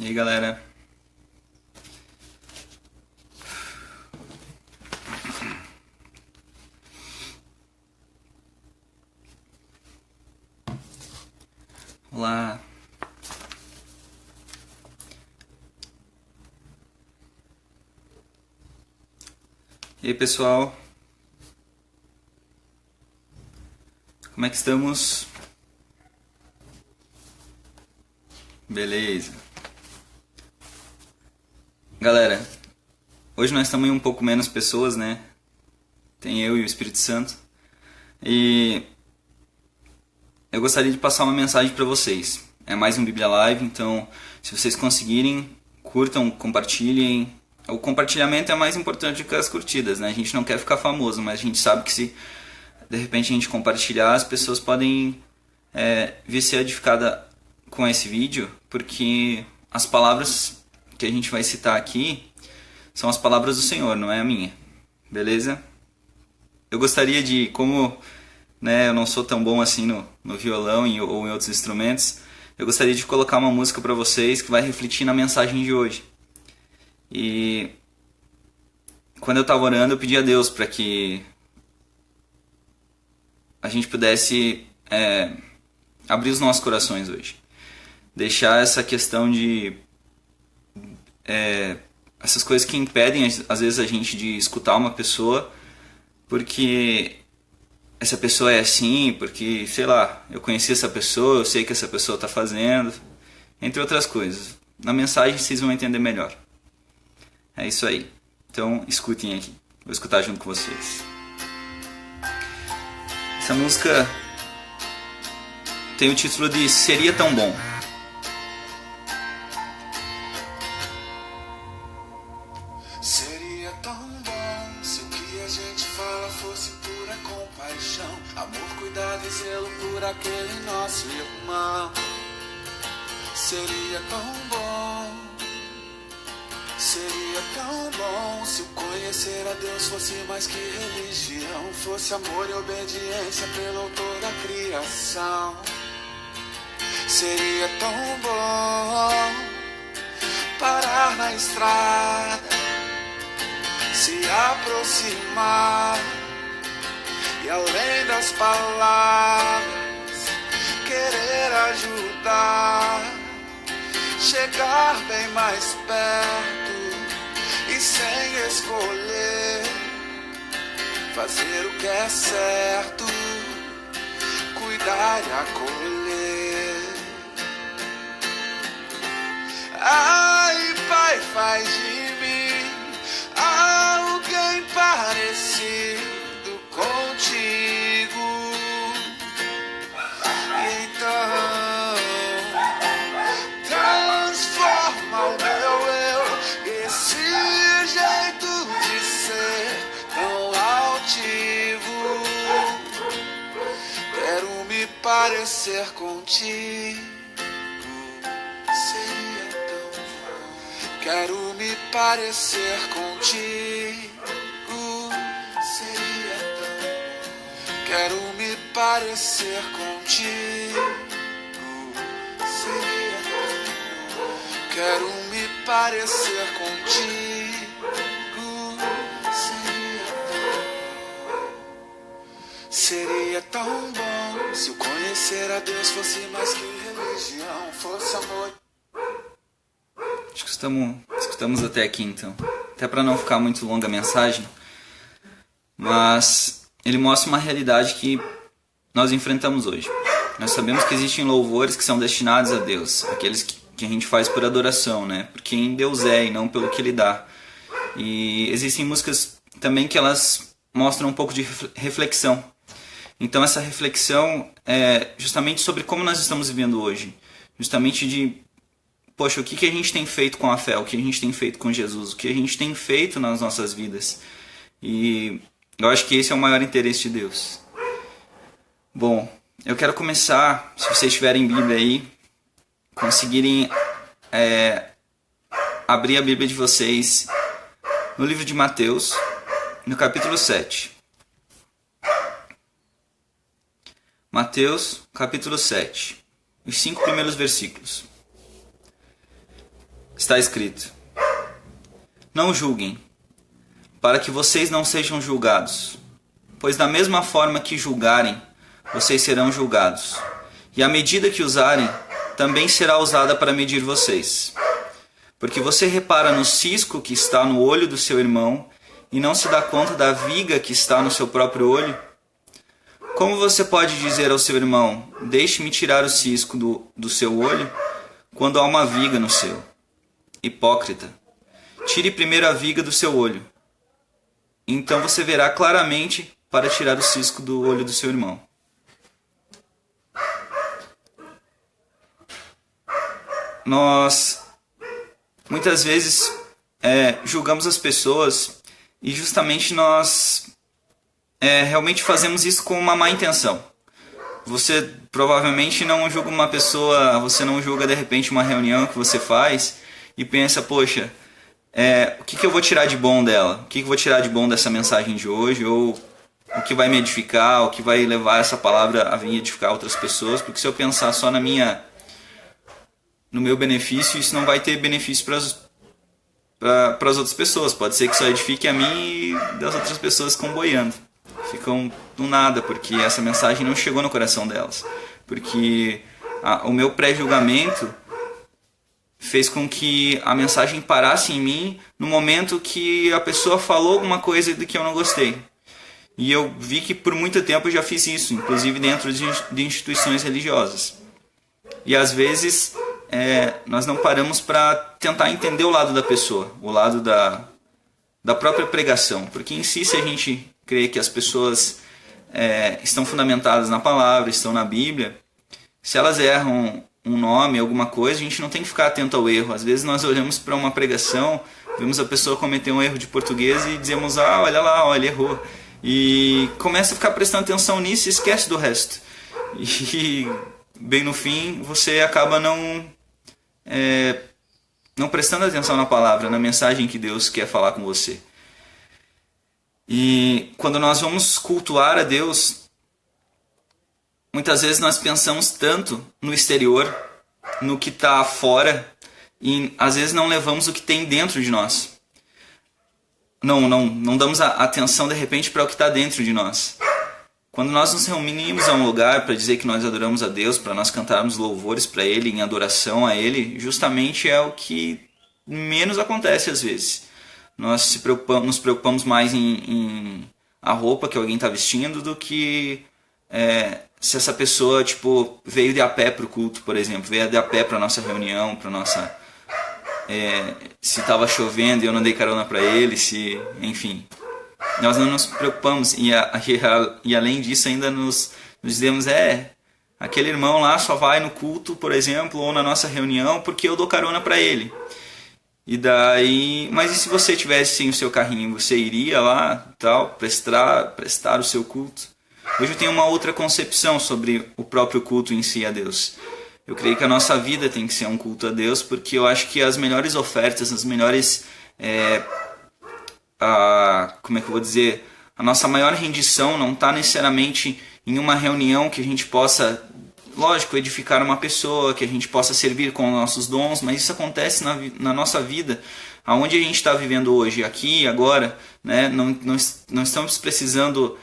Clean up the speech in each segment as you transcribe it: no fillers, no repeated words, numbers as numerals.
E aí, galera? Olá. E aí, pessoal? Como é que estamos? Beleza. Galera, hoje nós estamos em um pouco menos pessoas, né? Tem eu e o Espírito Santo. E eu gostaria de passar uma mensagem para vocês. É mais um Bíblia Live, então se vocês conseguirem, curtam, compartilhem. O compartilhamento é mais importante do que as curtidas, né? A gente não quer ficar famoso, mas a gente sabe que se de repente a gente compartilhar, as pessoas podem vir ser edificadas com esse vídeo, porque as palavras que a gente vai citar aqui são as palavras do Senhor, não é a minha. Beleza? Eu gostaria de, como eu não sou tão bom assim no violão ou em outros instrumentos, eu gostaria de colocar uma música para vocês que vai refletir na mensagem de hoje. E quando eu estava orando, eu pedi a Deus para que a gente pudesse abrir os nossos corações hoje. Deixar essa questão de essas coisas que impedem às vezes a gente de escutar uma pessoa porque essa pessoa é assim, porque, sei lá, eu conheci essa pessoa, eu sei o que essa pessoa está fazendo, entre outras coisas. Na mensagem vocês vão entender melhor. É isso aí. Então escutem aqui. Vou escutar junto com vocês. Essa música tem o título de Seria Tão Bom. Seria tão bom se o que a gente fala fosse pura compaixão, amor, cuidado e zelo por aquele nosso irmão. Seria tão bom, seria tão bom se o conhecer a Deus fosse mais que religião, fosse amor e obediência pelo autor da criação. Seria tão bom parar na estrada, se aproximar e além das palavras querer ajudar, chegar bem mais perto e sem escolher fazer o que é certo, cuidar e acolher. Ai, Pai, faz de mim alguém parecido contigo. E então transforma o meu eu, esse jeito de ser tão altivo. Quero me parecer contigo. Seria tão bom. Quero me parecer contigo. Seria tão bom. Quero me parecer contigo. Seria tão bom. Quero me parecer contigo. Seria tão bom se o conhecer a Deus fosse mais que religião, fosse amor. Acho que escutamos até aqui, então. Até para não ficar muito longa a mensagem. Mas ele mostra uma realidade que nós enfrentamos hoje. Nós sabemos que existem louvores que são destinados a Deus. Aqueles que a gente faz por adoração, né? Por quem Deus é e não pelo que Ele dá. E existem músicas também que elas mostram um pouco de reflexão. Então essa reflexão é justamente sobre como nós estamos vivendo hoje. Justamente de, poxa, o que a gente tem feito com a fé, o que a gente tem feito com Jesus, o que a gente tem feito nas nossas vidas. E eu acho que esse é o maior interesse de Deus. Bom, eu quero começar, se vocês tiverem Bíblia aí, conseguirem abrir a Bíblia de vocês no livro de Mateus, no capítulo 7. Mateus, capítulo 7, os 5 primeiros versículos. Está escrito: não julguem, para que vocês não sejam julgados, pois da mesma forma que julgarem, vocês serão julgados, e a medida que usarem também será usada para medir vocês. Porque você repara no cisco que está no olho do seu irmão e não se dá conta da viga que está no seu próprio olho? Como você pode dizer ao seu irmão: deixe-me tirar o cisco do seu olho, quando há uma viga no seu? Hipócrita, tire primeiro a viga do seu olho, então você verá claramente para tirar o cisco do olho do seu irmão. Nós muitas vezes julgamos as pessoas e justamente nós realmente fazemos isso com uma má intenção. Você provavelmente não julga uma pessoa, você não julga de repente uma reunião que você faz e pensa: poxa, o que eu vou tirar de bom dela? O que eu vou tirar de bom dessa mensagem de hoje? Ou o que vai me edificar? O que vai levar essa palavra a vir edificar outras pessoas? Porque se eu pensar só no meu benefício, isso não vai ter benefício para as outras pessoas. Pode ser que só edifique a mim e das outras pessoas ficam boiando. Ficam do nada, porque essa mensagem não chegou no coração delas. Porque o meu pré-julgamento fez com que a mensagem parasse em mim no momento que a pessoa falou alguma coisa do que eu não gostei. E eu vi que por muito tempo eu já fiz isso, inclusive dentro de instituições religiosas. E às vezes nós não paramos para tentar entender o lado da pessoa, o lado da própria pregação. Porque em si, se a gente crê que as pessoas estão fundamentadas na palavra, estão na Bíblia, se elas erram um nome, alguma coisa, a gente não tem que ficar atento ao erro. Às vezes nós olhamos para uma pregação, vemos a pessoa cometer um erro de português e dizemos: olha lá, ele errou. E começa a ficar prestando atenção nisso e esquece do resto. E bem no fim, você acaba não prestando atenção na palavra, na mensagem que Deus quer falar com você. E quando nós vamos cultuar a Deus, muitas vezes nós pensamos tanto no exterior, no que está fora, e às vezes não levamos o que tem dentro de nós. Não damos a atenção de repente para o que está dentro de nós. Quando nós nos reunimos a um lugar para dizer que nós adoramos a Deus, para nós cantarmos louvores para Ele, em adoração a Ele, justamente é o que menos acontece às vezes. Nós nos preocupamos mais em a roupa que alguém está vestindo do que se essa pessoa veio de a pé para o culto, por exemplo, veio de a pé para a nossa reunião, para nossa se estava chovendo e eu não dei carona para ele, enfim. Nós não nos preocupamos e além disso ainda nos dizemos: aquele irmão lá só vai no culto, por exemplo, ou na nossa reunião porque eu dou carona para ele. E daí, mas e se você tivesse sim o seu carrinho, você iria lá, tal, prestar o seu culto? Hoje eu tenho uma outra concepção sobre o próprio culto em si a Deus. Eu creio que a nossa vida tem que ser um culto a Deus, porque eu acho que as melhores ofertas, as melhores como é que eu vou dizer, a nossa maior rendição não está necessariamente em uma reunião que a gente possa, lógico, edificar uma pessoa, que a gente possa servir com nossos dons, mas isso acontece na nossa vida, aonde a gente está vivendo hoje, aqui, agora, né? Não estamos precisando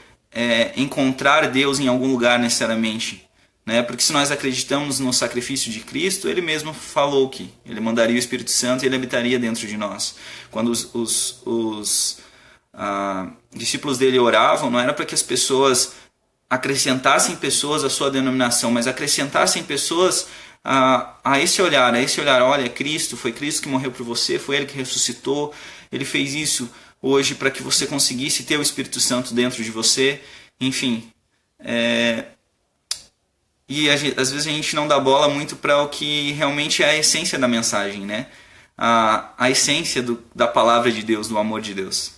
encontrar Deus em algum lugar necessariamente, né? Porque se nós acreditamos no sacrifício de Cristo, Ele mesmo falou que Ele mandaria o Espírito Santo e Ele habitaria dentro de nós. Quando os discípulos dele oravam, não era para que as pessoas acrescentassem pessoas à sua denominação, mas acrescentassem pessoas a esse olhar, olha, Cristo, foi Cristo que morreu por você, foi Ele que ressuscitou, Ele fez isso hoje para que você conseguisse ter o Espírito Santo dentro de você, enfim. E às vezes a gente não dá bola muito para o que realmente é a essência da mensagem, né? A essência da palavra de Deus, do amor de Deus.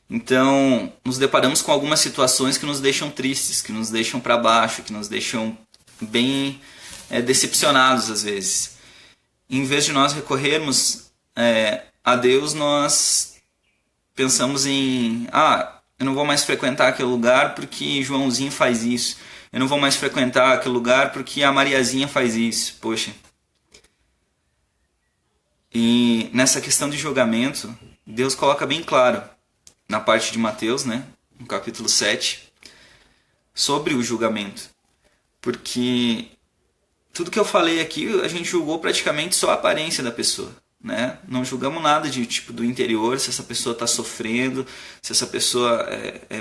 Então, nos deparamos com algumas situações que nos deixam tristes, que nos deixam para baixo, que nos deixam bem decepcionados às vezes. Em vez de nós recorrermos a Deus, nós pensamos em: eu não vou mais frequentar aquele lugar porque Joãozinho faz isso. Eu não vou mais frequentar aquele lugar porque a Mariazinha faz isso. Poxa. E nessa questão de julgamento, Deus coloca bem claro, na parte de Mateus, né, no capítulo 7, sobre o julgamento. Porque tudo que eu falei aqui, a gente julgou praticamente só a aparência da pessoa, né? Não julgamos nada de tipo do interior, se essa pessoa está sofrendo, se essa pessoa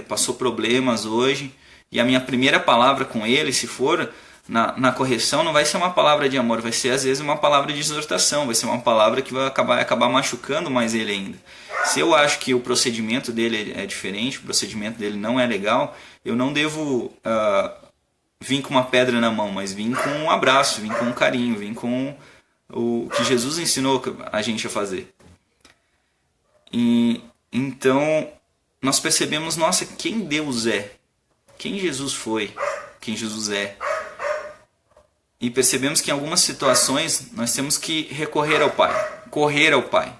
passou problemas hoje. E a minha primeira palavra com ele, se for na correção, não vai ser uma palavra de amor, vai ser às vezes uma palavra de exortação, vai ser uma palavra que vai acabar machucando mais ele ainda. Se eu acho que o procedimento dele é diferente, o procedimento dele não é legal, eu não devo vir com uma pedra na mão, mas vir com um abraço, vir com um carinho, vir com o que Jesus ensinou a gente a fazer. E então nós percebemos, nossa, quem Deus é, quem Jesus foi, quem Jesus é. E percebemos que em algumas situações nós temos que recorrer ao Pai, correr ao Pai.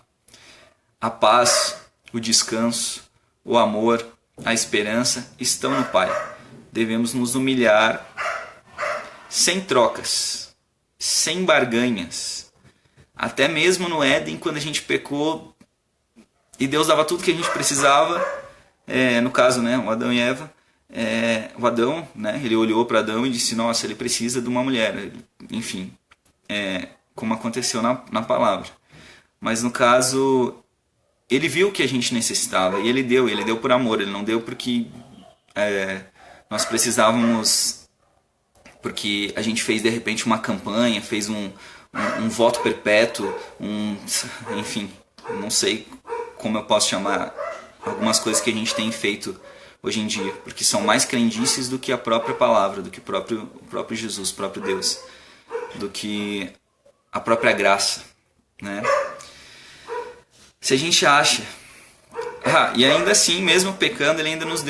A paz, o descanso, o amor, a esperança estão no Pai. Devemos nos humilhar sem trocas, sem barganhas. Até mesmo no Éden, quando a gente pecou e Deus dava tudo que a gente precisava, no caso, né, o Adão e Eva, o Adão, né, ele olhou para Adão e disse, nossa, ele precisa de uma mulher. Enfim, como aconteceu na palavra. Mas no caso, ele viu que a gente necessitava e ele deu por amor, ele não deu porque nós precisávamos, porque a gente fez de repente uma campanha, fez um voto perpétuo, enfim, não sei como eu posso chamar algumas coisas que a gente tem feito hoje em dia, porque são mais crendices do que a própria palavra, do que o próprio Jesus, o próprio Deus, do que a própria graça, né? Se a gente acha... e ainda assim, mesmo pecando, ele ainda nos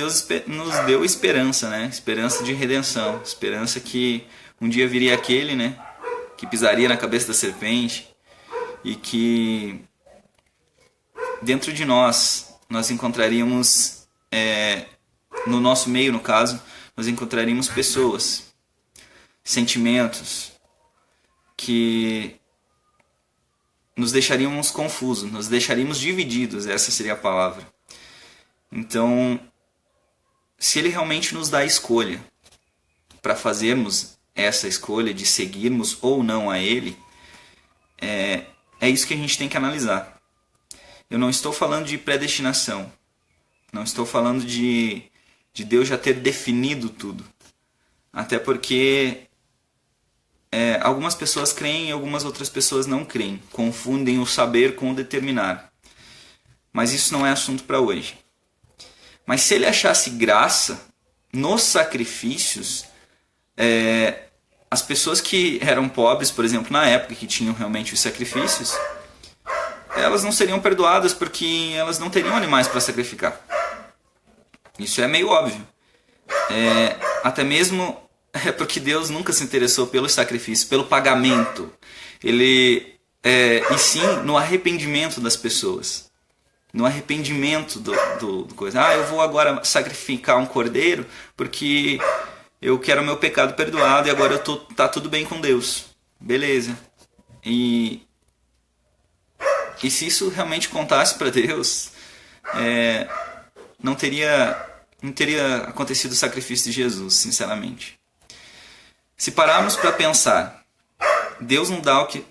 deu esperança, né? Esperança de redenção, esperança que um dia viria aquele, né, que pisaria na cabeça da serpente e que dentro de nós encontraríamos, no nosso meio, no caso, nós encontraríamos pessoas, sentimentos que nos deixaríamos confusos, nos deixaríamos divididos, essa seria a palavra. Então, se ele realmente nos dá a escolha para fazermos essa escolha de seguirmos ou não a ele, é isso que a gente tem que analisar. Eu não estou falando de predestinação, não estou falando de Deus já ter definido tudo, até porque algumas pessoas creem e algumas outras pessoas não creem, confundem o saber com o determinar, mas isso não é assunto para hoje. Mas se ele achasse graça nos sacrifícios, as pessoas que eram pobres, por exemplo, na época que tinham realmente os sacrifícios, elas não seriam perdoadas porque elas não teriam animais para sacrificar. Isso é meio óbvio. Até mesmo porque Deus nunca se interessou pelo sacrifício, pelo pagamento. E sim no arrependimento das pessoas. No arrependimento do coisa. Eu vou agora sacrificar um cordeiro porque eu quero o meu pecado perdoado e agora tá tudo bem com Deus. Beleza. E se isso realmente contasse para Deus, não teria acontecido o sacrifício de Jesus, sinceramente. Se pararmos para pensar, Deus não dá o que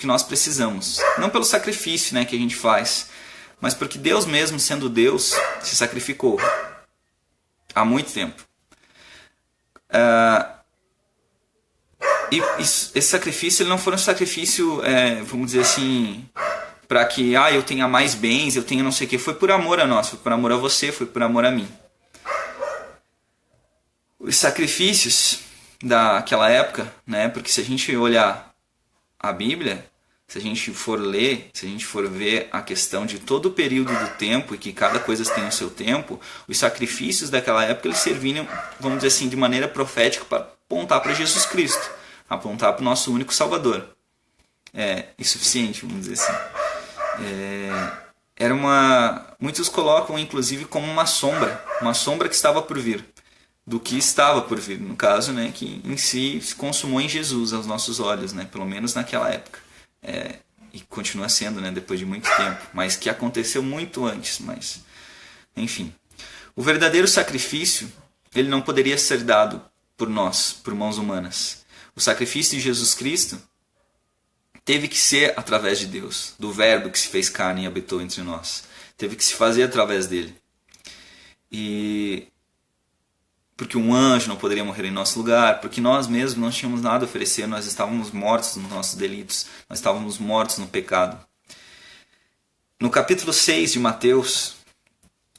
nós precisamos. Não pelo sacrifício, né, que a gente faz, mas porque Deus mesmo, sendo Deus, se sacrificou há muito tempo. E esse sacrifício ele não foi um sacrifício, vamos dizer assim, para que eu tenha mais bens, eu tenha não sei o que. Foi por amor a nós, foi por amor a você, foi por amor a mim. Os sacrifícios daquela época, né? Porque se a gente olhar a Bíblia, se a gente for ler, se a gente for ver a questão de todo o período do tempo e que cada coisa tem o seu tempo, os sacrifícios daquela época eles serviam, vamos dizer assim, de maneira profética para apontar para Jesus Cristo, apontar para o nosso único Salvador. Insuficiente, vamos dizer assim. Muitos colocam inclusive como uma sombra que estava por vir. Do que estava por vir, no caso, né, que em si se consumou em Jesus aos nossos olhos, né, pelo menos naquela época. e continua sendo, né, depois de muito tempo, mas que aconteceu muito antes, mas enfim. O verdadeiro sacrifício, ele não poderia ser dado por nós, por mãos humanas. O sacrifício de Jesus Cristo teve que ser através de Deus, do Verbo que se fez carne e habitou entre nós. Teve que se fazer através dele. E porque um anjo não poderia morrer em nosso lugar, porque nós mesmos não tínhamos nada a oferecer, nós estávamos mortos nos nossos delitos, nós estávamos mortos no pecado. No capítulo 6 de Mateus,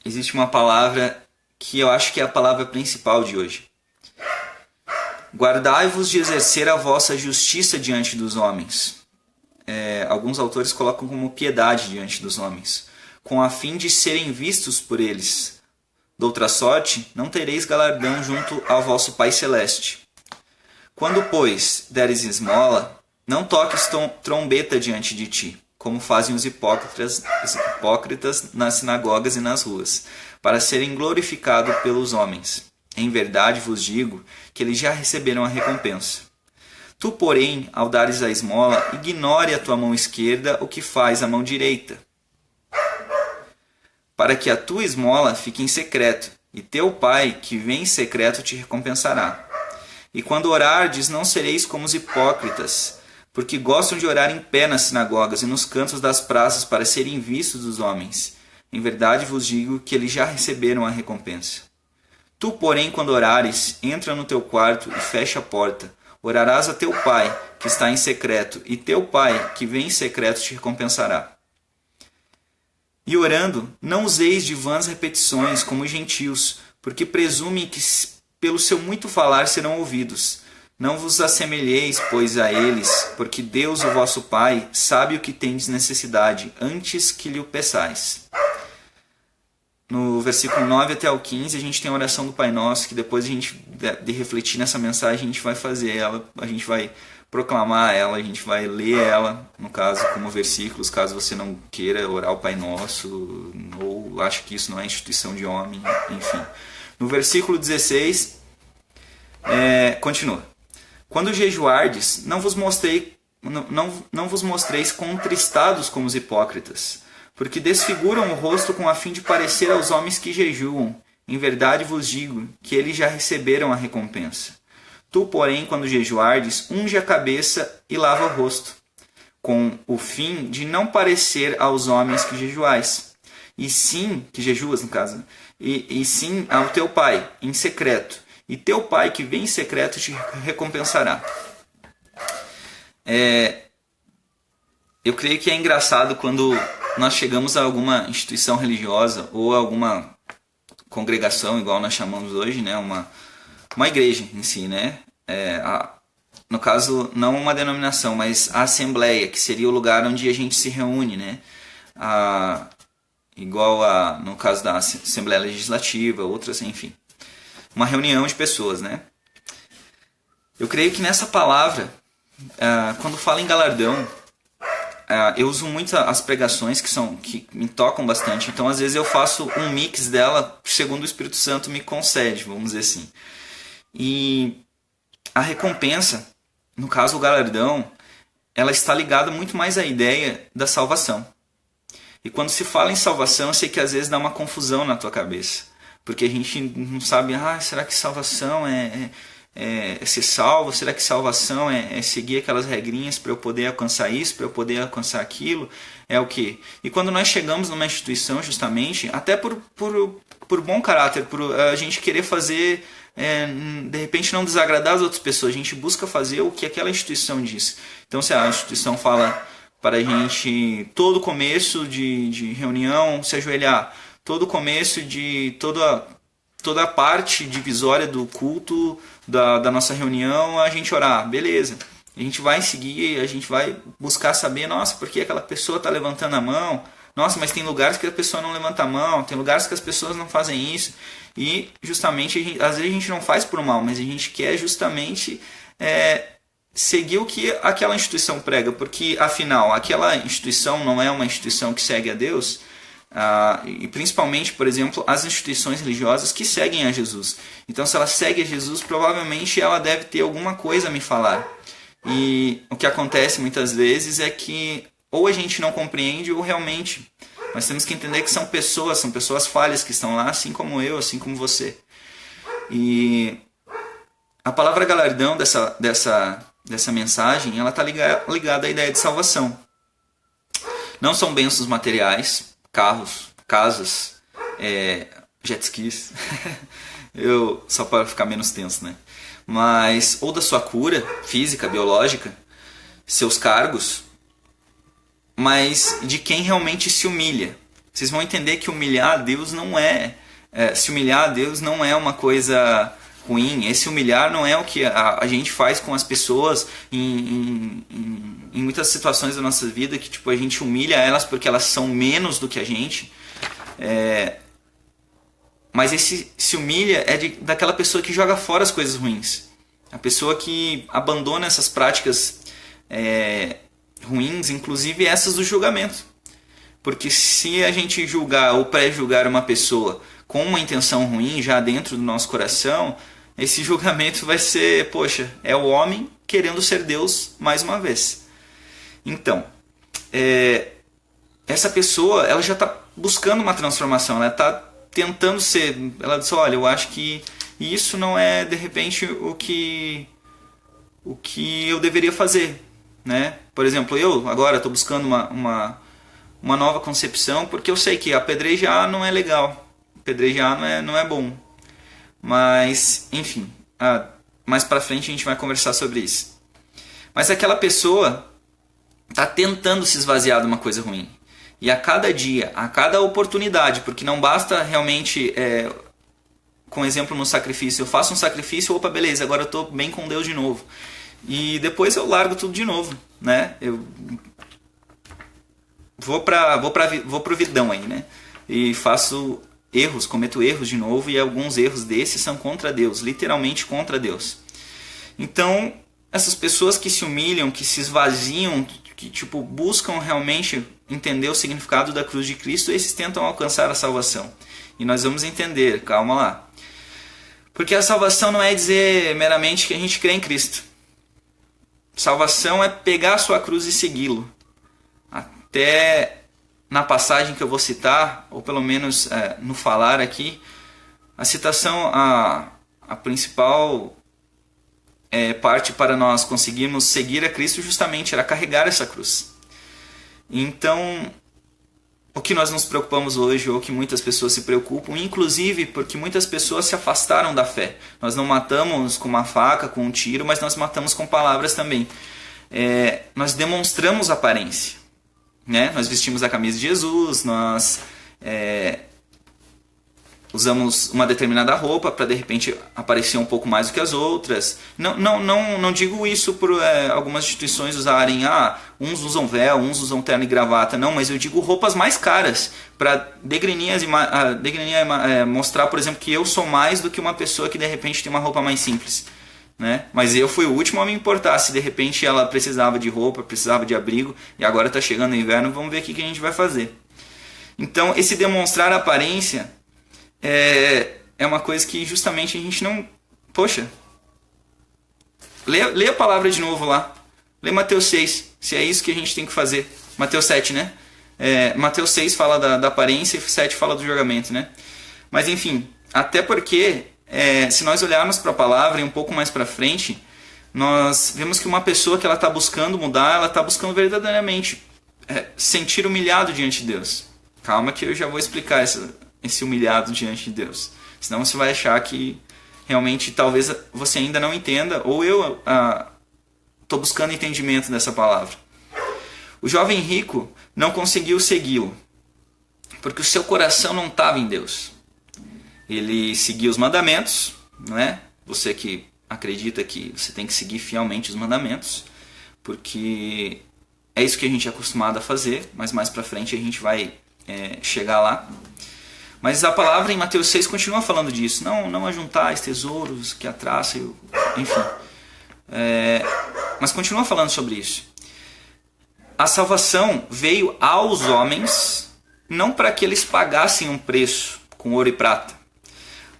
existe uma palavra que eu acho que é a palavra principal de hoje. Guardai-vos de exercer a vossa justiça diante dos homens. Alguns autores colocam como piedade diante dos homens, com a fim de serem vistos por eles. Doutra sorte, não tereis galardão junto ao vosso Pai Celeste. Quando, pois, deres esmola, não toques trombeta diante de ti, como fazem os hipócritas nas sinagogas e nas ruas, para serem glorificados pelos homens. Em verdade vos digo que eles já receberam a recompensa. Tu, porém, ao dares a esmola, ignore a tua mão esquerda o que faz a mão direita, para que a tua esmola fique em secreto, e teu Pai, que vem em secreto, te recompensará. E quando orardes, não sereis como os hipócritas, porque gostam de orar em pé nas sinagogas e nos cantos das praças para serem vistos dos homens. Em verdade vos digo que eles já receberam a recompensa. Tu, porém, quando orares, entra no teu quarto e fecha a porta. Orarás a teu Pai, que está em secreto, e teu Pai, que vem em secreto, te recompensará. E orando, não useis de vãs repetições, como os gentios, porque presumem que pelo seu muito falar serão ouvidos. Não vos assemelheis, pois, a eles, porque Deus, o vosso Pai, sabe o que tendes necessidade, antes que lhe o peçais. No versículo 9 até o 15, a gente tem a oração do Pai Nosso, que depois de refletir nessa mensagem, a gente vai fazer ela, a gente vai proclamar ela, a gente vai ler ela, no caso, como versículos, caso você não queira orar o Pai Nosso, ou ache que isso não é instituição de homem, enfim. No versículo 16, continua. Quando jejuardes, não vos mostreis contristados como os hipócritas, porque desfiguram o rosto com a fim de parecer aos homens que jejuam. Em verdade vos digo que eles já receberam a recompensa. Tu, porém, quando jejuardes, unge a cabeça e lava o rosto, com o fim de não parecer aos homens que jejuais, e sim, que jejuas no caso, e sim ao teu Pai, em secreto, e teu Pai que vem em secreto te recompensará. Eu creio que é engraçado quando nós chegamos a alguma instituição religiosa ou alguma congregação, igual nós chamamos hoje, né, uma igreja em si, né? No caso, não uma denominação, mas a assembleia, que seria o lugar onde a gente se reúne, né? No caso da Assembleia Legislativa, outras, enfim. Uma reunião de pessoas, né? Eu creio que nessa palavra, quando fala em galardão, eu uso muito as pregações que me tocam bastante. Então, às vezes, eu faço um mix dela segundo o Espírito Santo me concede, vamos dizer assim. E a recompensa, no caso o galardão, ela está ligada muito mais à ideia da salvação. E quando se fala em salvação, eu sei que às vezes dá uma confusão na tua cabeça. Porque a gente não sabe, será que salvação é ser salvo? Será que salvação é seguir aquelas regrinhas para eu poder alcançar isso, para eu poder alcançar aquilo? É o quê? E quando nós chegamos numa instituição, justamente, até por bom caráter, por a gente querer fazer, de repente não desagradar as outras pessoas, a gente busca fazer o que aquela instituição diz. Então, se a instituição fala para a gente, todo começo de reunião, se ajoelhar, todo começo de toda a parte divisória do culto, da nossa reunião, a gente orar, beleza. A gente vai seguir, a gente vai buscar saber, nossa, por que aquela pessoa está levantando a mão? Nossa, mas tem lugares que a pessoa não levanta a mão, tem lugares que as pessoas não fazem isso. E justamente, às vezes a gente não faz por mal, mas a gente quer justamente seguir o que aquela instituição prega, porque afinal, aquela instituição não é uma instituição que segue a Deus, e principalmente, por exemplo, as instituições religiosas que seguem a Jesus. Então, se ela segue a Jesus, provavelmente ela deve ter alguma coisa a me falar. E o que acontece muitas vezes é que ou a gente não compreende ou realmente nós temos que entender que são pessoas falhas que estão lá, assim como eu, assim como você. E a palavra galardão dessa mensagem, ela está ligada à ideia de salvação. Não são bênçãos materiais, carros, casas, jet skis, só para ficar menos tenso, né? Mas, ou da sua cura física, biológica, seus cargos, mas de quem realmente se humilha. Vocês vão entender que humilhar a Deus se humilhar a Deus não é uma coisa ruim. Esse humilhar não é o que a gente faz com as pessoas em muitas situações da nossa vida, que tipo, a gente humilha elas porque elas são menos do que a gente. Mas esse se humilha daquela pessoa que joga fora as coisas ruins. A pessoa que abandona essas práticas ruins, inclusive essas do julgamento. Porque se a gente julgar ou pré-julgar uma pessoa com uma intenção ruim já dentro do nosso coração, esse julgamento vai ser, poxa, é o homem querendo ser Deus mais uma vez. Então, essa pessoa, ela já está buscando uma transformação, ela está tentando ser, ela diz, olha, eu acho que isso não é de repente o que eu deveria fazer, né? Por exemplo, eu agora estou buscando uma nova concepção, porque eu sei que apedrejar não é legal, apedrejar não é bom, mas enfim, mais para frente a gente vai conversar sobre isso. Mas aquela pessoa está tentando se esvaziar de uma coisa ruim. E a cada dia, a cada oportunidade, porque não basta realmente, com exemplo no sacrifício, eu faço um sacrifício, opa, beleza, agora eu estou bem com Deus de novo. E depois eu largo tudo de novo, né? Eu vou pro vidão aí, né? E faço erros, cometo erros de novo, e alguns erros desses são contra Deus, literalmente contra Deus. Então, essas pessoas que se humilham, que se esvaziam, que tipo buscam realmente entender o significado da cruz de Cristo, esses tentam alcançar a salvação. E nós vamos entender, calma lá. Porque a salvação não é dizer meramente que a gente crê em Cristo. Salvação é pegar a sua cruz e segui-lo. Até na passagem que eu vou citar, ou pelo menos no falar aqui, a citação, a principal parte para nós conseguirmos seguir a Cristo justamente era carregar essa cruz. Então, o que nós nos preocupamos hoje, ou que muitas pessoas se preocupam, inclusive porque muitas pessoas se afastaram da fé. Nós não matamos com uma faca, com um tiro, mas nós matamos com palavras também. Nós demonstramos aparência, né? Nós vestimos a camisa de Jesus, nós usamos uma determinada roupa para de repente aparecer um pouco mais do que as outras. Não digo isso por algumas instituições usarem, uns usam véu, uns usam terno e gravata, não, mas eu digo roupas mais caras para degreninhar, mostrar, por exemplo, que eu sou mais do que uma pessoa que de repente tem uma roupa mais simples, né? Mas eu fui o último a me importar se de repente ela precisava de roupa, precisava de abrigo, e agora está chegando o inverno, vamos ver o que a gente vai fazer. Então, esse demonstrar aparência é uma coisa que justamente a gente não... Poxa, lê a palavra de novo lá. Lê Mateus 6, se é isso que a gente tem que fazer. Mateus 7, né? Mateus 6 fala da aparência e 7 fala do julgamento, né? Mas enfim, até porque se nós olharmos para a palavra e um pouco mais para frente, nós vemos que uma pessoa que ela está buscando mudar, ela está buscando verdadeiramente sentir humilhado diante de Deus. Calma que eu já vou explicar esse humilhado diante de Deus. Senão você vai achar que realmente talvez você ainda não entenda, ou eu estou buscando entendimento dessa palavra. O jovem rico não conseguiu segui-lo, porque o seu coração não estava em Deus. Ele seguia os mandamentos, não é? Você que acredita que você tem que seguir fielmente os mandamentos, porque é isso que a gente é acostumado a fazer, mas mais para frente a gente vai chegar lá. Mas a palavra em Mateus 6 continua falando disso. Não ajuntais tesouros que a traça, enfim. Mas continua falando sobre isso. A salvação veio aos homens, não para que eles pagassem um preço com ouro e prata,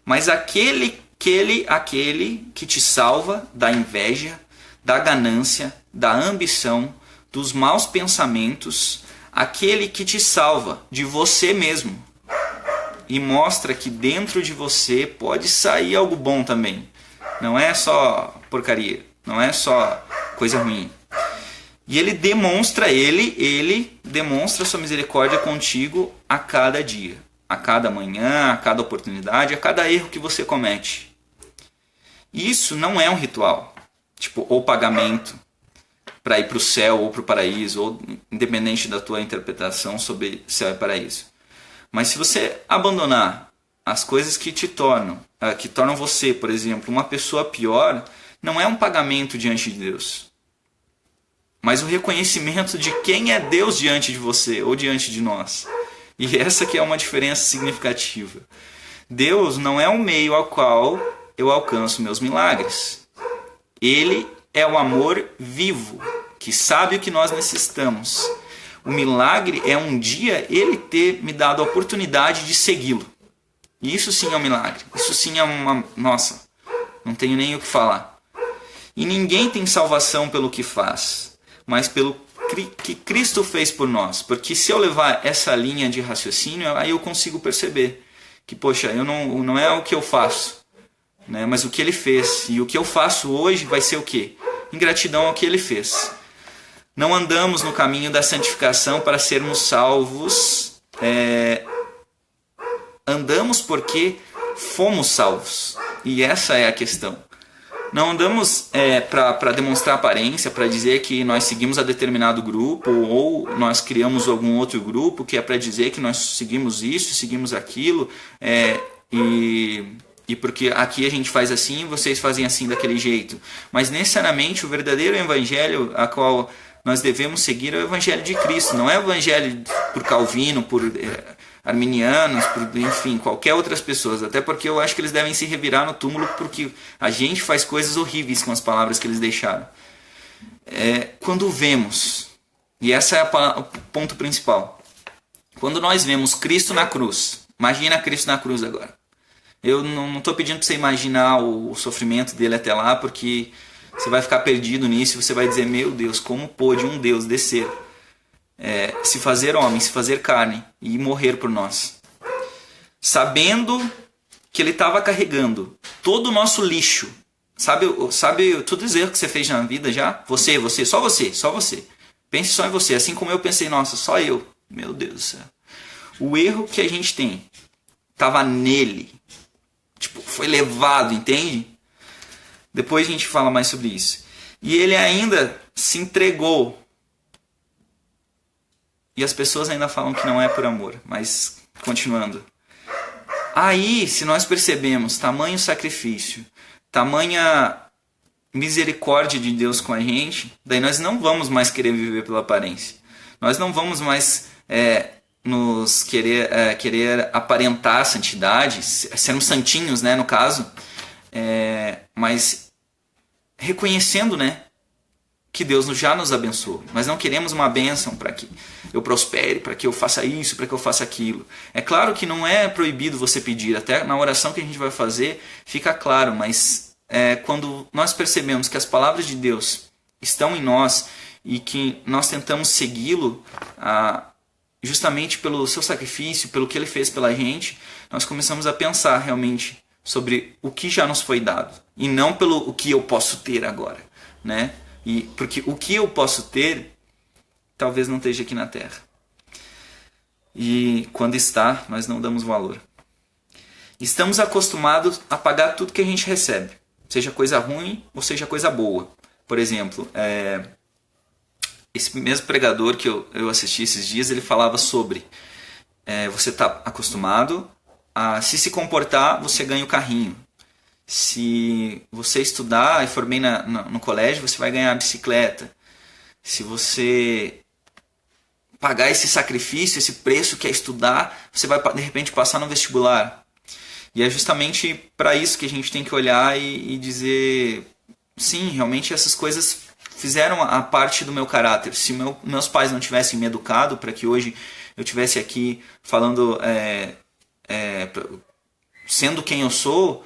mas aquele que te salva da inveja, da ganância, da ambição, dos maus pensamentos aquele que te salva de você mesmo e mostra que dentro de você pode sair algo bom também. Não é só porcaria, não é só coisa ruim. E ele demonstra sua misericórdia contigo a cada dia, a cada manhã, a cada oportunidade, a cada erro que você comete. Isso não é um ritual, tipo, ou pagamento para ir para o céu ou para o paraíso, ou independente da tua interpretação sobre céu e paraíso. Mas se você abandonar as coisas que tornam você, por exemplo, uma pessoa pior, não é um pagamento diante de Deus, mas o reconhecimento de quem é Deus diante de você ou diante de nós. E essa que é uma diferença significativa. Deus não é o meio ao qual eu alcanço meus milagres. Ele é o amor vivo, que sabe o que nós necessitamos. O milagre é um dia Ele ter me dado a oportunidade de segui-lo. E isso sim é um milagre. Isso sim é uma... Nossa, não tenho nem o que falar. E ninguém tem salvação pelo que faz, mas pelo que Cristo fez por nós. Porque se eu levar essa linha de raciocínio, aí eu consigo perceber que, poxa, não é o que eu faço, né, mas o que Ele fez. E o que eu faço hoje vai ser o quê? Em gratidão ao que Ele fez. Não andamos no caminho da santificação para sermos salvos. Andamos porque fomos salvos. E essa é a questão. Não andamos para demonstrar aparência, para dizer que nós seguimos a determinado grupo, ou nós criamos algum outro grupo que é para dizer que nós seguimos isso, seguimos aquilo, e porque aqui a gente faz assim, vocês fazem assim daquele jeito. Mas necessariamente o verdadeiro evangelho a qual nós devemos seguir é o evangelho de Cristo. Não é o evangelho por Calvino, por arminianos, por, enfim, qualquer outras pessoas. Até porque eu acho que eles devem se revirar no túmulo, porque a gente faz coisas horríveis com as palavras que eles deixaram. Quando vemos, e esse é o ponto principal, quando nós vemos Cristo na cruz, imagina Cristo na cruz agora. Eu não estou pedindo para você imaginar o sofrimento dele até lá, porque você vai ficar perdido nisso e você vai dizer, meu Deus, como pôde um Deus descer, se fazer homem, se fazer carne e morrer por nós, sabendo que Ele estava carregando todo o nosso lixo. Sabe todos os erros que você fez na vida já? Só você. Pense só em você, assim como eu pensei, nossa, só eu. Meu Deus do céu. O erro que a gente tem estava nele. Tipo, foi levado, entende? Depois a gente fala mais sobre isso. E Ele ainda se entregou. E as pessoas ainda falam que não é por amor. Mas, continuando. Aí, se nós percebemos tamanho sacrifício, tamanha misericórdia de Deus com a gente, daí nós não vamos mais querer viver pela aparência. Nós não vamos mais nos querer aparentar a santidade, sermos santinhos, né, no caso, mas reconhecendo, né, que Deus já nos abençoou. Mas não queremos uma bênção para que eu prospere, para que eu faça isso, para que eu faça aquilo. É claro que não é proibido você pedir, até na oração que a gente vai fazer fica claro, mas quando nós percebemos que as palavras de Deus estão em nós e que nós tentamos segui-lo justamente pelo seu sacrifício, pelo que Ele fez pela gente, nós começamos a pensar realmente sobre o que já nos foi dado e não pelo o que eu posso ter agora, né? E porque o que eu posso ter talvez não esteja aqui na terra. E quando está, nós não damos valor. Estamos acostumados a pagar tudo que a gente recebe, seja coisa ruim ou seja coisa boa. Por exemplo, esse mesmo pregador que eu assisti esses dias, ele falava sobre você está acostumado a se comportar, você ganha o carrinho. Se você estudar e for bem no colégio, você vai ganhar a bicicleta. Se você pagar esse sacrifício, esse preço que é estudar, você vai de repente passar no vestibular. E é justamente para isso que a gente tem que olhar e dizer, sim, realmente essas coisas fizeram a parte do meu caráter. Se meus pais não tivessem me educado para que hoje eu estivesse aqui falando, sendo quem eu sou,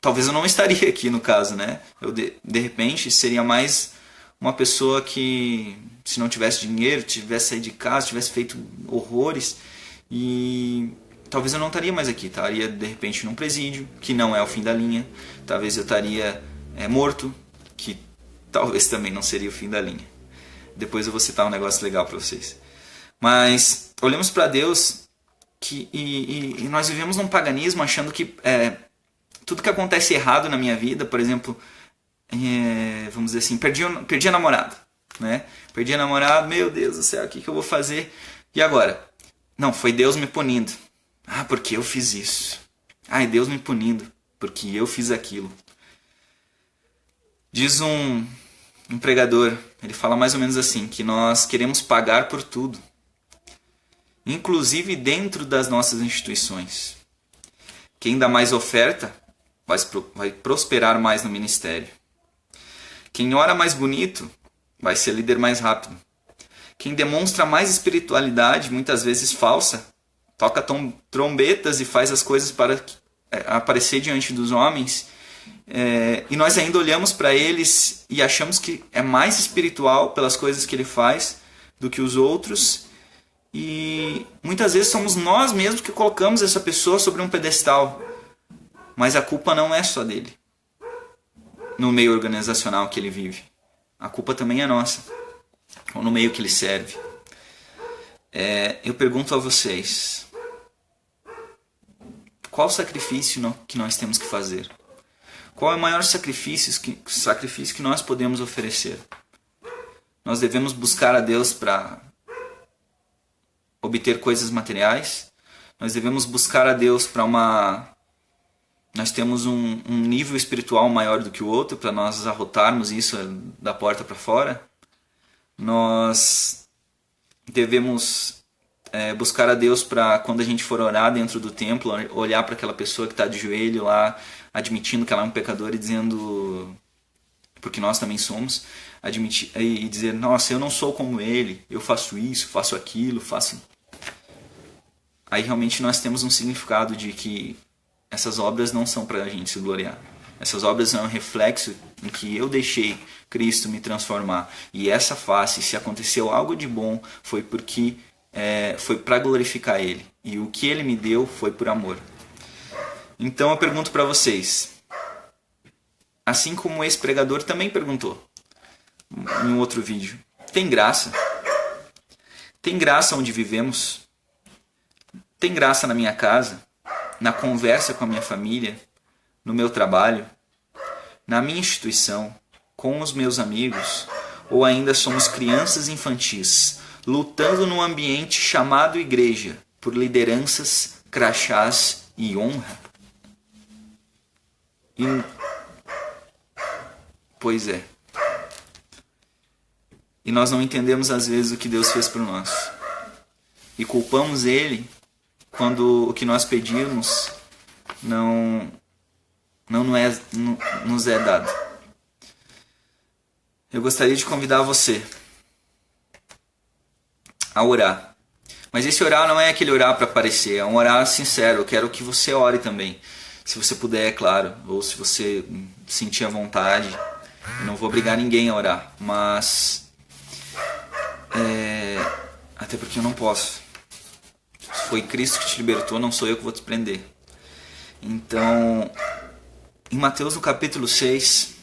talvez eu não estaria aqui no caso, né? Eu de repente seria mais uma pessoa que, se não tivesse dinheiro, tivesse saído de casa, tivesse feito horrores, e talvez eu não estaria mais aqui, estaria de repente num presídio, que não é o fim da linha, talvez eu estaria morto, que talvez também não seria o fim da linha. Depois eu vou citar um negócio legal para vocês. Mas olhamos para Deus e nós vivemos num paganismo achando que tudo que acontece errado na minha vida, por exemplo, vamos dizer assim, perdi a namorada, né? Perdi a namorada, meu Deus do céu, o que eu vou fazer? E agora? Não, foi Deus me punindo. Ah, porque eu fiz isso. Ah, é Deus me punindo porque eu fiz aquilo. Diz um pregador, ele fala mais ou menos assim, que nós queremos pagar por tudo, inclusive dentro das nossas instituições. Quem dá mais oferta vai prosperar mais no ministério. Quem ora mais bonito vai ser líder mais rápido. Quem demonstra mais espiritualidade, muitas vezes falsa, toca trombetas e faz as coisas para aparecer diante dos homens, e nós ainda olhamos para eles e achamos que é mais espiritual pelas coisas que ele faz do que os outros, e muitas vezes somos nós mesmos que colocamos essa pessoa sobre um pedestal, mas a culpa não é só dele no meio organizacional que ele vive, a culpa também é nossa, ou no meio que ele serve. Eu pergunto a vocês, qual o sacrifício que nós temos que fazer? Qual é o maior sacrifício que nós podemos oferecer? Nós devemos buscar a Deus para obter coisas materiais? Nós devemos buscar a Deus para nós temos um nível espiritual maior do que o outro, para nós arrotarmos isso da porta para fora? Nós devemos buscar a Deus para, quando a gente for orar dentro do templo, olhar para aquela pessoa que está de joelho lá, admitindo que ela é um pecador e dizendo, porque nós também somos, admitir e dizer, nossa, eu não sou como ele, eu faço isso, faço aquilo, faço... Aí realmente nós temos um significado de que essas obras não são para a gente se gloriar. Essas obras são um reflexo em que eu deixei Cristo me transformar. E essa face, se aconteceu algo de bom, foi porque foi para glorificar Ele. E o que Ele me deu foi por amor. Então eu pergunto para vocês, assim como esse pregador também perguntou em um outro vídeo, tem graça? Tem graça onde vivemos? Tem graça na minha casa? Na conversa com a minha família? No meu trabalho? Na minha instituição? Com os meus amigos? Ou ainda somos crianças infantis, lutando num ambiente chamado igreja, por lideranças, crachás e honra? Pois é. E nós não entendemos às vezes o que Deus fez por nós. E culpamos Ele quando o que nós pedimos não nos é dado. Eu gostaria de convidar você a orar. Mas esse orar não é aquele orar para aparecer, é um orar sincero. Eu quero que você ore também. Se você puder, é claro, ou se você sentir a vontade. Eu não vou obrigar ninguém a orar, mas até porque eu não posso. Foi Cristo que te libertou, não sou eu que vou te prender. Então, em Mateus no capítulo 6,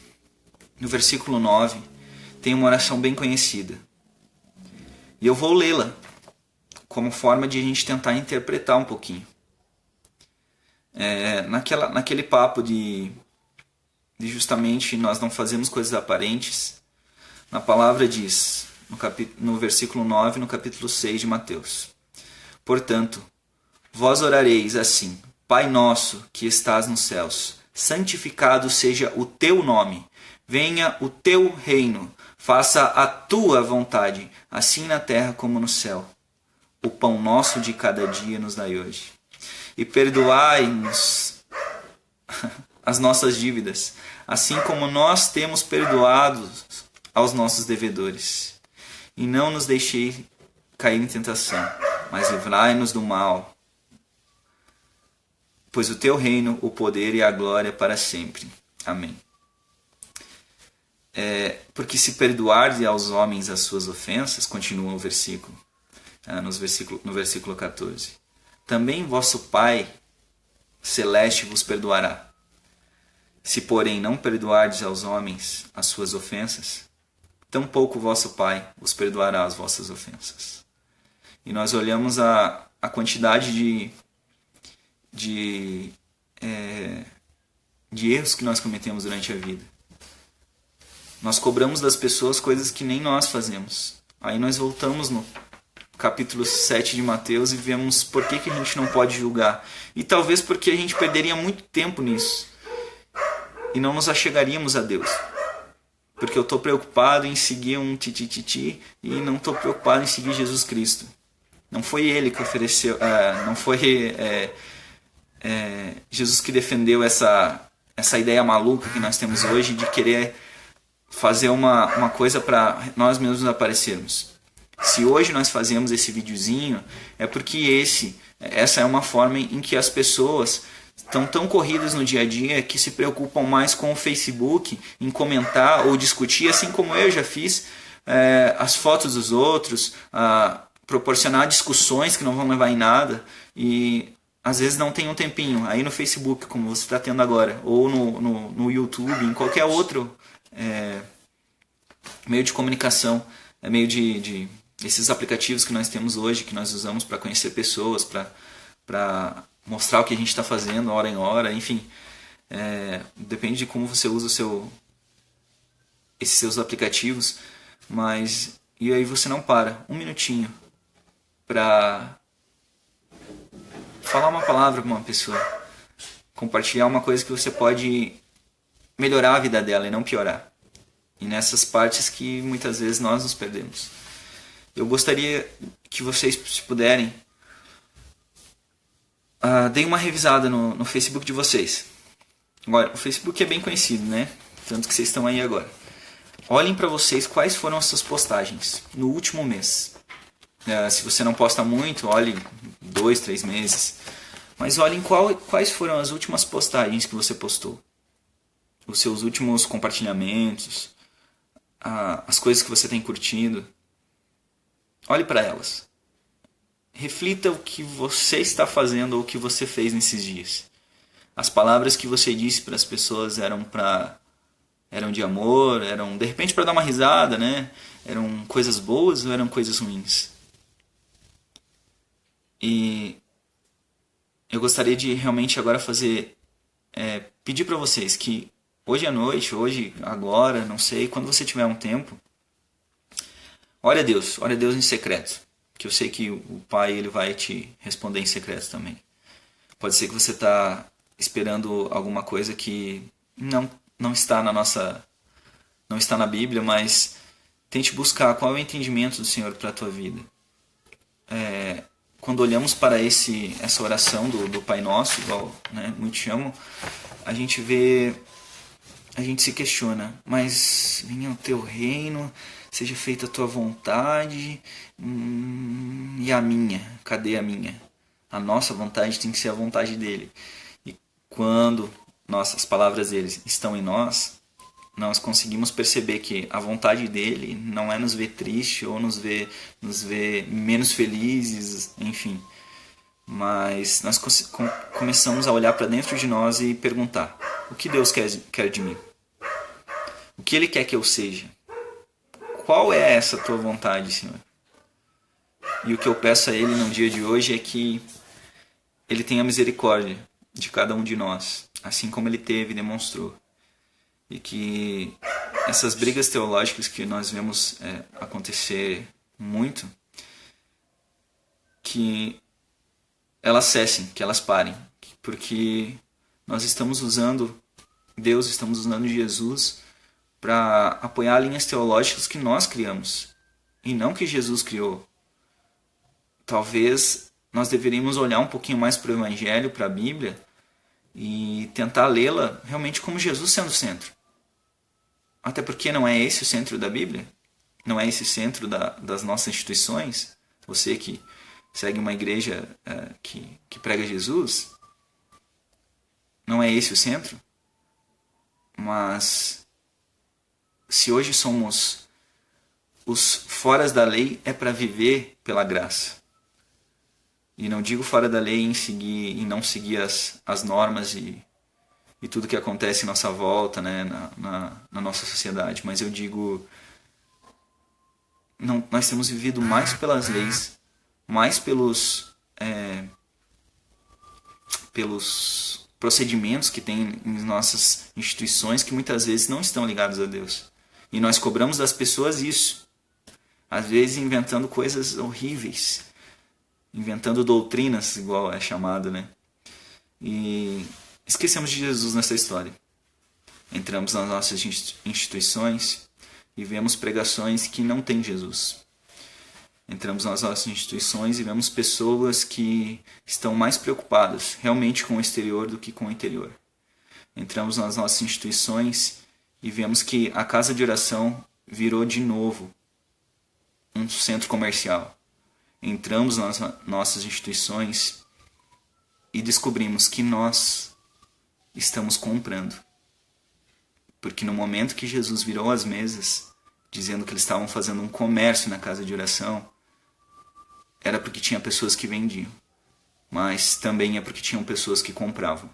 no versículo 9, tem uma oração bem conhecida. E eu vou lê-la como forma de a gente tentar interpretar um pouquinho. Naquele papo de justamente nós não fazemos coisas aparentes, na palavra diz, no versículo 9, no capítulo 6 de Mateus: portanto, vós orareis assim: Pai nosso que estás nos céus, santificado seja o teu nome, venha o teu reino, faça a tua vontade, assim na terra como no céu. O pão nosso de cada dia nos dai hoje. E perdoai-nos as nossas dívidas, assim como nós temos perdoado aos nossos devedores. E não nos deixei cair em tentação, mas livrai-nos do mal. Pois o teu reino, o poder e a glória para sempre. Amém. Porque se perdoardes aos homens as suas ofensas, continua o versículo, no versículo 14, também vosso Pai celeste vos perdoará. Se, porém, não perdoardes aos homens as suas ofensas, tampouco vosso Pai vos perdoará as vossas ofensas. E nós olhamos a quantidade de erros que nós cometemos durante a vida. Nós cobramos das pessoas coisas que nem nós fazemos. Aí nós voltamos no capítulo 7 de Mateus e vemos por que a gente não pode julgar. E talvez porque a gente perderia muito tempo nisso. E não nos achegaríamos a Deus. Porque eu estou preocupado em seguir um tititi e não estou preocupado em seguir Jesus Cristo. Não foi Ele que ofereceu, não foi Jesus que defendeu essa ideia maluca que nós temos hoje de querer fazer uma coisa para nós mesmos aparecermos. Se hoje nós fazemos esse videozinho, é porque essa é uma forma em que as pessoas estão tão corridas no dia a dia que se preocupam mais com o Facebook, em comentar ou discutir, assim como eu já fiz, as fotos dos outros, proporcionar discussões que não vão levar em nada, e às vezes não tem um tempinho aí no Facebook, como você está tendo agora, ou no YouTube, em qualquer outro meio de comunicação, meio de esses aplicativos que nós temos hoje, que nós usamos para conhecer pessoas, para mostrar o que a gente está fazendo hora em hora, enfim. Depende de como você usa esses seus aplicativos, mas e aí você não para um minutinho para falar uma palavra com uma pessoa, compartilhar uma coisa que você pode melhorar a vida dela e não piorar. E nessas partes que muitas vezes nós nos perdemos. Eu gostaria que vocês, se puderem, deem uma revisada no Facebook de vocês. Agora, o Facebook é bem conhecido, né? Tanto que vocês estão aí agora. Olhem para vocês quais foram as suas postagens no último mês. Se você não posta muito, olhe 2, 3 meses. Mas olhem quais foram as últimas postagens que você postou. Os seus últimos compartilhamentos. As coisas que você tem curtido. Olhe para elas. Reflita o que você está fazendo ou o que você fez nesses dias. As palavras que você disse para as pessoas eram de amor, eram de repente para dar uma risada, né? Eram coisas boas ou eram coisas ruins? E eu gostaria de realmente agora pedir para vocês que hoje à noite, hoje, agora, não sei, quando você tiver um tempo, ore a Deus em secreto, que eu sei que o Pai ele vai te responder em secreto também. Pode ser que você está esperando alguma coisa que não está não está na Bíblia, mas tente buscar qual é o entendimento do Senhor para a tua vida. Quando olhamos para essa oração do Pai Nosso, igual, né, muitos chamam, a gente se questiona, mas venha o teu reino, seja feita a tua vontade, e a minha? Cadê a minha? A nossa vontade tem que ser a vontade dele. E quando as palavras dele estão em nós conseguimos perceber que a vontade dele não é nos ver triste ou nos ver menos felizes, enfim. Mas nós começamos a olhar para dentro de nós e perguntar: o que Deus quer de mim? O que Ele quer que eu seja? Qual é essa tua vontade, Senhor? E o que eu peço a Ele no dia de hoje é que Ele tenha misericórdia de cada um de nós, assim como Ele teve e demonstrou. E que essas brigas teológicas que nós vemos acontecer muito, que elas cessem, que elas parem. Porque nós estamos usando Deus, estamos usando Jesus para apoiar linhas teológicas que nós criamos e não que Jesus criou. Talvez nós deveríamos olhar um pouquinho mais para o Evangelho, para a Bíblia, e tentar lê-la realmente como Jesus sendo o centro. Até porque não é esse o centro da Bíblia, não é esse o centro das nossas instituições. Você que segue uma igreja que prega Jesus, não é esse o centro. Mas se hoje somos os foras da lei, é para viver pela graça. E não digo fora da lei em não seguir as normas e tudo que acontece em nossa volta, né, na nossa sociedade, mas eu digo, nós temos vivido mais pelas leis, mais pelos procedimentos que tem em nossas instituições, que muitas vezes não estão ligados a Deus. E nós cobramos das pessoas isso, às vezes inventando coisas horríveis, inventando doutrinas, igual é chamado, né? E esquecemos de Jesus nessa história. Entramos nas nossas instituições e vemos pregações que não têm Jesus. Entramos nas nossas instituições e vemos pessoas que estão mais preocupadas realmente com o exterior do que com o interior. Entramos nas nossas instituições e vemos que a casa de oração virou de novo um centro comercial. Entramos nas nossas instituições e descobrimos que nós estamos comprando. Porque no momento que Jesus virou as mesas, dizendo que eles estavam fazendo um comércio na casa de oração, era porque tinha pessoas que vendiam, mas também é porque tinham pessoas que compravam.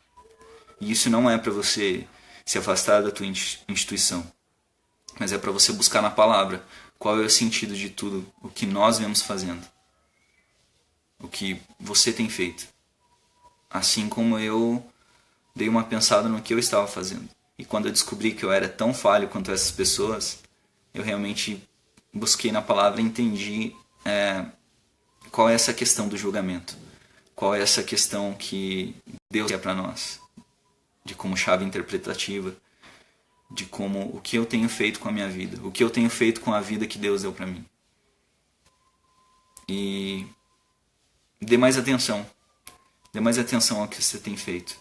E isso não é para você se afastar da tua instituição, mas é para você buscar na palavra qual é o sentido de tudo o que nós vemos fazendo, o que você tem feito. Assim como eu dei uma pensada no que eu estava fazendo. E quando eu descobri que eu era tão falho quanto essas pessoas, eu realmente busquei na palavra e entendi qual é essa questão do julgamento. Qual é essa questão que Deus quer para nós. De como chave interpretativa. De como o que eu tenho feito com a minha vida. O que eu tenho feito com a vida que Deus deu para mim. E dê mais atenção. Dê mais atenção ao que você tem feito.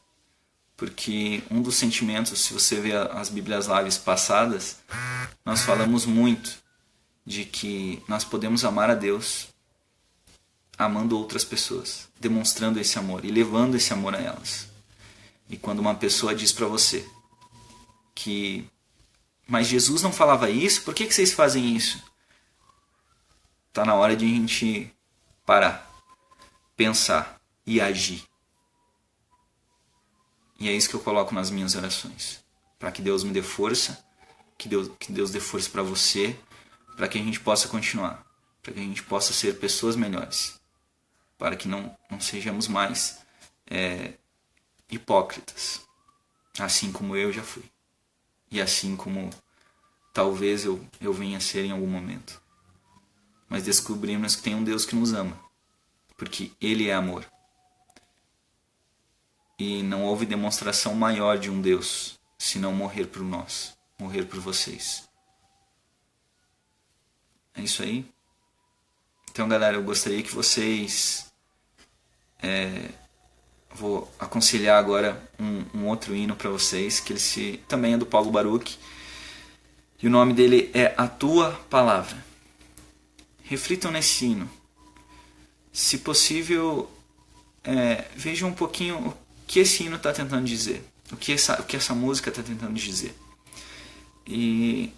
Porque um dos sentimentos, se você vê as Bíblias Lives passadas, nós falamos muito de que nós podemos amar a Deus amando outras pessoas, demonstrando esse amor e levando esse amor a elas. E quando uma pessoa diz para você que mas Jesus não falava isso, por que vocês fazem isso? Está na hora de a gente parar, pensar e agir. E é isso que eu coloco nas minhas orações. Para que Deus me dê força, que Deus dê força para você, para que a gente possa continuar, para que a gente possa ser pessoas melhores, para que não sejamos mais hipócritas, assim como eu já fui, e assim como talvez eu venha a ser em algum momento. Mas descobrimos que tem um Deus que nos ama, porque Ele é amor. E não houve demonstração maior de um Deus, senão morrer por nós, morrer por vocês. É isso aí. Então, galera, eu gostaria que vocês... vou aconselhar agora um outro hino para vocês, que ele também é do Paulo Baruch. E o nome dele é A Tua Palavra. Reflitam nesse hino. Se possível, vejam um pouquinho o que esse hino está tentando dizer. O que essa música está tentando dizer. E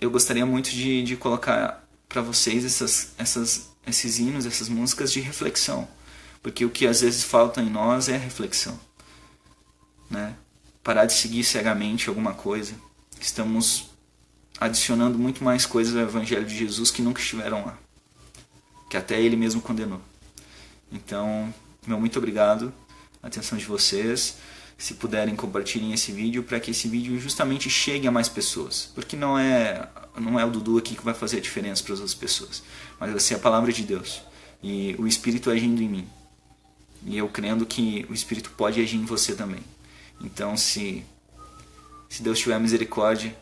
eu gostaria muito de colocar para vocês esses hinos, essas músicas de reflexão. Porque o que às vezes falta em nós é a reflexão. Né? Parar de seguir cegamente alguma coisa. Estamos adicionando muito mais coisas ao Evangelho de Jesus que nunca estiveram lá. Que até Ele mesmo condenou. Então, meu muito obrigado. A atenção de vocês. Se puderem, compartilhem esse vídeo para que esse vídeo justamente chegue a mais pessoas. Porque não é o Dudu aqui que vai fazer a diferença para as outras pessoas. Mas vai ser a palavra de Deus. E o Espírito agindo em mim. E eu crendo que o Espírito pode agir em você também. Então, se Deus tiver misericórdia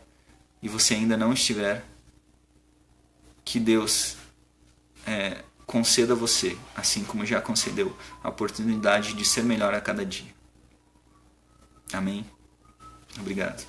e você ainda não estiver, que Deus conceda a você, assim como já concedeu, a oportunidade de ser melhor a cada dia. Amém? Obrigado.